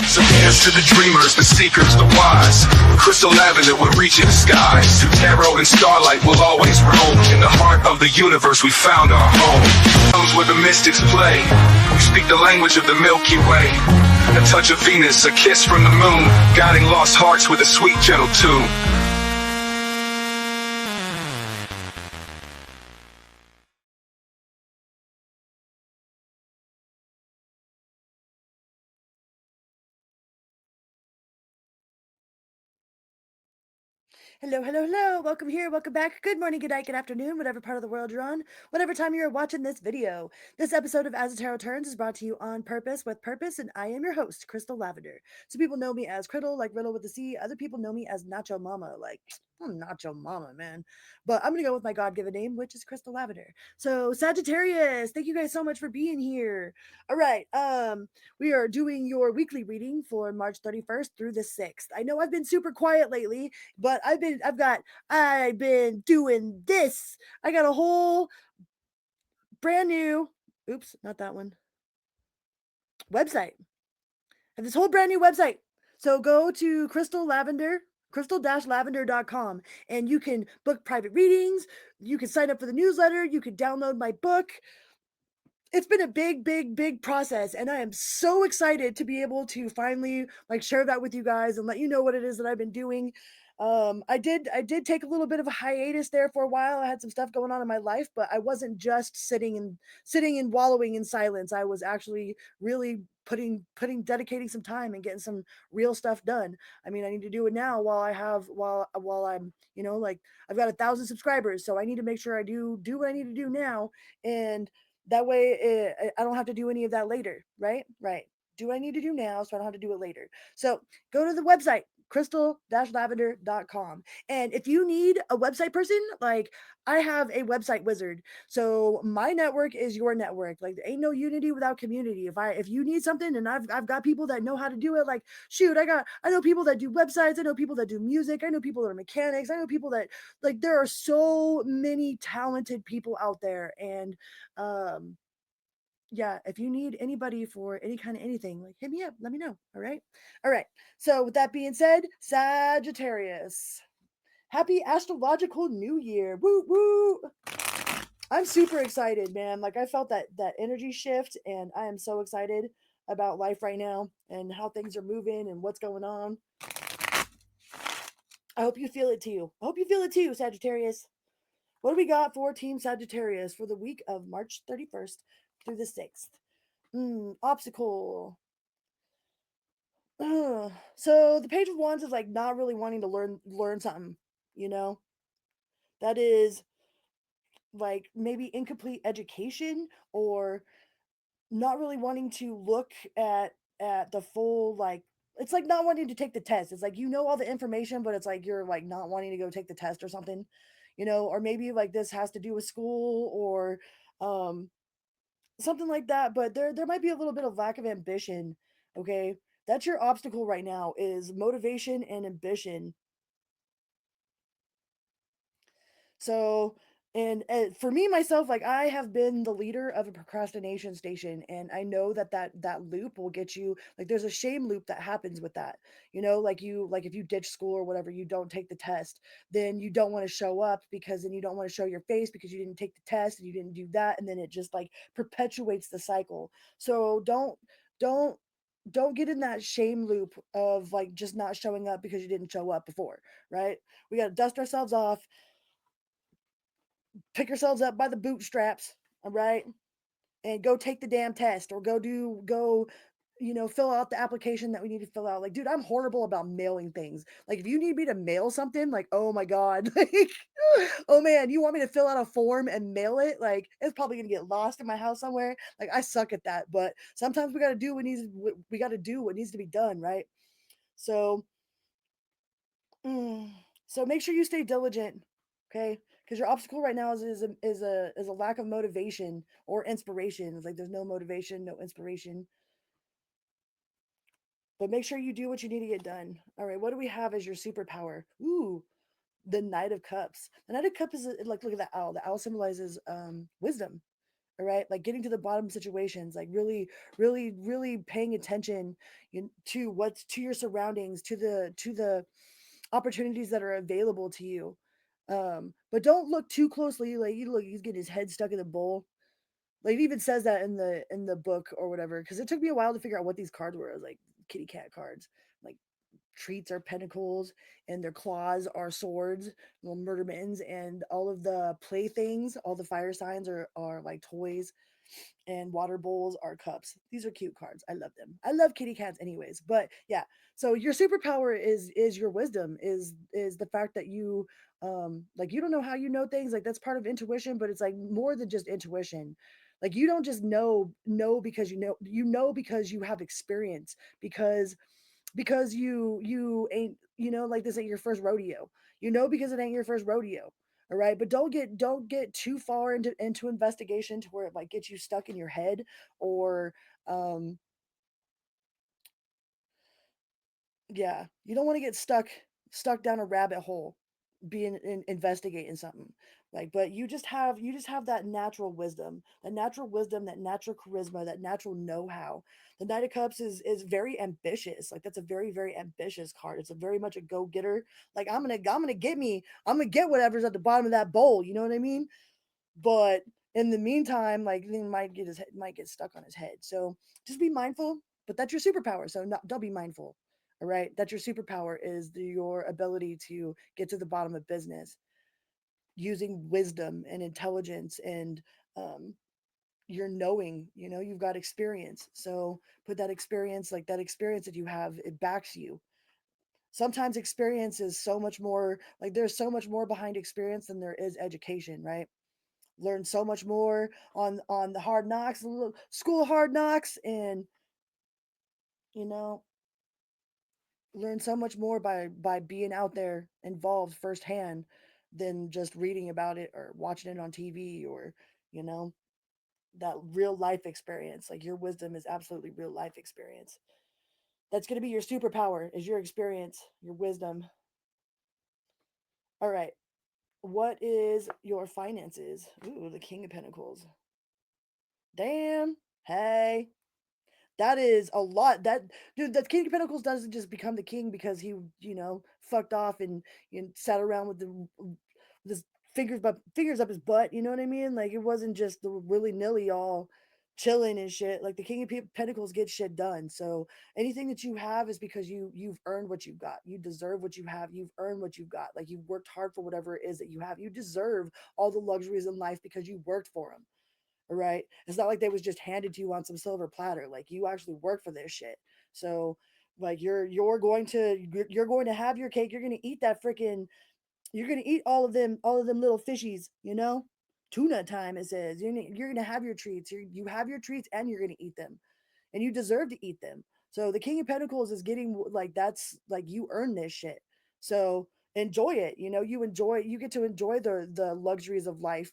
So here's to the dreamers, the seekers, the wise. Crystal lavender will reach in the skies. Through tarot and starlight will always roam. In the heart of the universe we found our home. Comes where the mystics play. We speak the language of the Milky Way. A touch of Venus, a kiss from the moon, guiding lost hearts with a sweet gentle tune. Hello, hello, hello. Welcome here. Welcome back. Good morning, good night, good afternoon, whatever part of the world you're on, whatever time you're watching this video. This episode of As the Tarot Turns is brought to you on purpose with purpose, and I am your host, Crystal Lavender. Some people know me as Criddle, like Riddle with the C. Other people know me as Nacho Mama, like I'm Nacho Mama, man. But I'm gonna go with my God-given name, which is Crystal Lavender. So Sagittarius, thank you guys so much for being here. All right. We are doing your weekly reading for March 31st through the 6th. I know I've been super quiet lately, but I've been doing this. I got a whole brand new, oops, not that one, website. I have this whole brand new website. So go to crystal-lavender.com, and you can book private readings. You can sign up for the newsletter. You can download my book. It's been a big process, and I am so excited to be able to finally share that with you guys and let you know what it is that I've been doing. I did take a little bit of a hiatus there for a while. I had some stuff going on in my life, but I wasn't just sitting and wallowing in silence. I was actually really dedicating some time and getting some real stuff done. I mean, I need to do it now while I'm, I've got 1,000 subscribers, so I need to make sure I do what I need to do now, and that way I don't have to do any of that later, right? Right. Do what I need to do now so I don't have to do it later. So go to the website, crystal-lavender.com. And if you need a website person, like I have a website wizard. So my network is your network. Like there ain't no unity without community. If you need something and I've got people that know how to do it, like shoot, I know people that do websites, I know people that do music, I know people that are mechanics, I know people that there are so many talented people out there. And um yeah, if you need anybody for any kind of anything, like hit me up, let me know. All right, so with that being said, Sagittarius, happy astrological new year. Woo woo. I'm super excited, man. Like I felt that energy shift, and I am so excited about life right now and how things are moving and what's going on. I hope you feel it too. I hope you feel it too, Sagittarius. What do we got for Team Sagittarius for the week of March 31st through the 6th? Obstacle. So the Page of Wands is like not really wanting to learn something, you know? That is like maybe incomplete education, or not really wanting to look at the full, like it's like not wanting to take the test. It's like all the information, but it's like you're like not wanting to go take the test or something, or maybe like this has to do with school or um something like that, but there might be a little bit of lack of ambition. Okay, that's your obstacle right now, is motivation and ambition. So, and for me myself, like I have been the leader of a procrastination station, and I know that loop will get you, like there's a shame loop that happens with that. Like if you ditch school or whatever, you don't take the test, then you don't want to show up, because then you don't want to show your face because you didn't take the test and you didn't do that, and then it just like perpetuates the cycle. So don't don't get in that shame loop of like just not showing up because you didn't show up before, right? We got to dust ourselves off, pick yourselves up by the bootstraps, all right, and go take the damn test, or fill out the application that we need to fill out. Like, dude, I'm horrible about mailing things. Like, if you need me to mail something, like, oh my god, like, oh man, you want me to fill out a form and mail it? Like, it's probably gonna get lost in my house somewhere. Like, I suck at that, but sometimes we got to do what needs to be done, right? So so make sure you stay diligent, okay? Because your obstacle right now is a lack of motivation or inspiration. It's like there's no motivation, no inspiration. But make sure you do what you need to get done. All right, what do we have as your superpower? Ooh, the Knight of Cups. The Knight of Cups is like, look at that owl. The owl symbolizes wisdom. All right, like getting to the bottom of situations, like really paying attention to what's to your surroundings, to the opportunities that are available to you. But don't look too closely. Like you look, he's getting his head stuck in the bowl. Like it even says that in the book or whatever. Because it took me a while to figure out what these cards were. I was like kitty cat cards. Like treats are pentacles, and their claws are swords, little murder mittens, and all of the playthings, all the fire signs are like toys, and water bowls are cups. These are cute cards. I love them. I love kitty cats anyways. But yeah, so your superpower is your wisdom, is the fact that you like you don't know how you know things, like that's part of intuition, but it's like more than just intuition. Like you don't just know because you know because you have experience, because you ain't, like this ain't your first rodeo. You know because it ain't your first rodeo. All right, but don't get too far into investigation to where it like gets you stuck in your head, or um yeah, you don't want to get stuck down a rabbit hole being investigating something. Like, but you just have that natural wisdom, that natural charisma, that natural know-how. The Knight of Cups is very ambitious. Like that's a very ambitious card. It's a very much a go-getter. Like I'm gonna get whatever's at the bottom of that bowl, you know what I mean? But in the meantime, like he might get stuck on his head. So just be mindful. But that's your superpower. So don't be mindful. All right, that's your superpower, is your ability to get to the bottom of business using wisdom and intelligence, and um, you're knowing. You've got experience. So put that experience, like that experience that you have, it backs you. Sometimes experience is so much more, like there's so much more behind experience than there is education, right? Learn so much more on the hard knocks, school of hard knocks, and you know learn so much more by being out there involved firsthand than just reading about it or watching it on TV, or you know that real life experience. Like your wisdom is absolutely real life experience. That's going to be your superpower, is your experience, your wisdom. All right, what is your finances? Ooh, the King of Pentacles. Damn. Hey, that is a lot. That dude, that King of Pentacles doesn't just become the king because he, fucked off and sat around with his fingers up his butt. You know what I mean? Like it wasn't just the willy nilly all chilling and shit. Like the King of Pentacles gets shit done. So anything that you have is because you've earned what you've got. You deserve what you have. You've earned what you've got. Like you've worked hard for whatever it is that you have. You deserve all the luxuries in life because you worked for them. Right? It's not like they was just handed to you on some silver platter. Like you actually work for this shit. So like you're going to have your cake. You're going to eat that freaking you're going to eat all of them little fishies, Tuna time, it says. You're going to have your treats. You have your treats and you're going to eat them. And you deserve to eat them. So the King of Pentacles is getting, like, that's like you earn this shit. So enjoy it. You get to enjoy the luxuries of life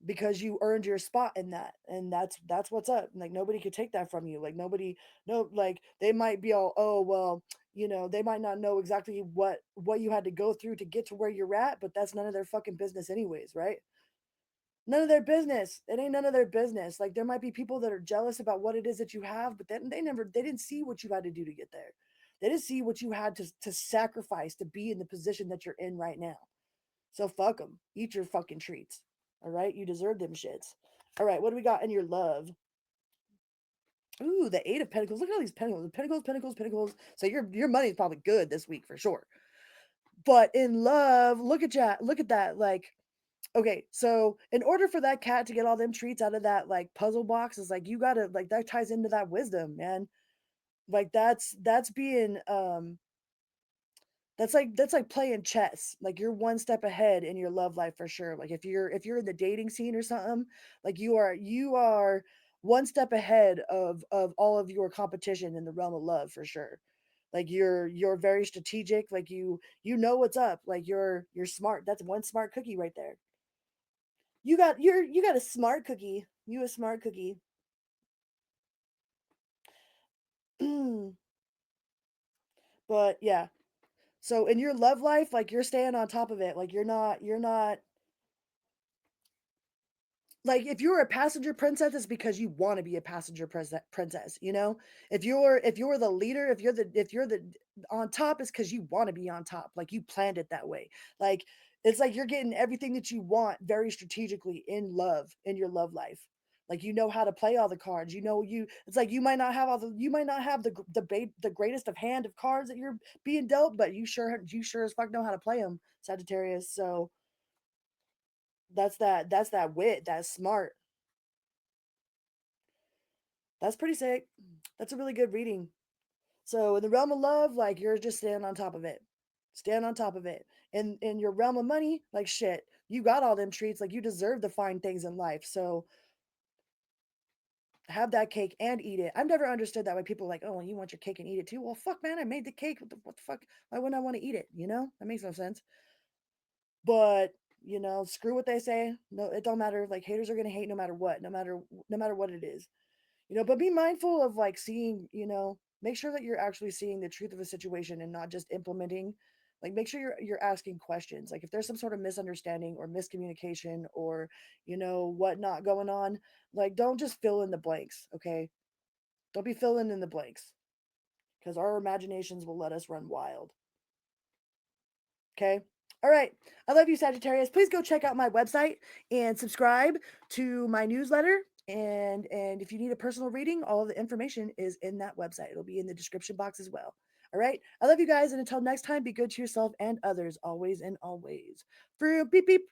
because you earned your spot in that, and that's what's up. Like nobody could take that from you. Like nobody, no, like they might be all, oh well, they might not know exactly what you had to go through to get to where you're at, but that's none of their fucking business anyways, right? None of their business. It ain't none of their business. Like there might be people that are jealous about what it is that you have, but then they didn't see what you had to do to get there. They didn't see what you had to sacrifice to be in the position that you're in right now. So fuck them. Eat your fucking treats. All right, you deserve them shits. All right, what do we got in your love? Ooh, the Eight of Pentacles. Look at all these pentacles. Pentacles, pentacles, pentacles. So your money is probably good this week for sure. But in love, look at that. Like, okay, so in order for that cat to get all them treats out of that like puzzle box, is like you gotta, like, that ties into that wisdom, man. Like that's being that's like playing chess. Like you're one step ahead in your love life for sure. Like if you're in the dating scene or something, like you are one step ahead of all of your competition in the realm of love for sure. Like you're very strategic. Like you know what's up. Like you're smart. That's one smart cookie right there. You got a smart cookie. You a smart cookie. But yeah. So in your love life, like you're staying on top of it. Like you're not like if you're a passenger princess, it's because you want to be a passenger princess, you know. If you're the leader, if you're the on top, it's because you want to be on top, like you planned it that way. Like it's like you're getting everything that you want very strategically in love, in your love life. Like you know how to play all the cards, you know. You It's like you might not have the greatest of hand of cards that you're being dealt, but you sure as fuck know how to play them, Sagittarius. So that's that wit, that's smart. That's pretty sick. That's a really good reading. So in the realm of love, like you're just standing on top of it. Stand on top of it. In your realm of money, like shit, you got all them treats. Like you deserve the fine things in life. So have that cake and eat it. I've never understood that, why people are like, oh, you want your cake and eat it too. Well, fuck, man, I made the cake. What the fuck? Why wouldn't I want to eat it? You know, that makes no sense. But screw what they say. No, it don't matter. Like haters are gonna hate no matter what, no matter what it is. But be mindful of like seeing, make sure that you're actually seeing the truth of a situation and not just implementing. Like make sure you're asking questions. Like if there's some sort of misunderstanding or miscommunication or whatnot going on, like don't just fill in the blanks, okay? Don't be filling in the blanks because our imaginations will let us run wild. Okay. All right. I love you, Sagittarius. Please go check out my website and subscribe to my newsletter. And if you need a personal reading, all of the information is in that website. It'll be in the description box as well. All right. I love you guys. And until next time, be good to yourself and others, always and always. For beep beep.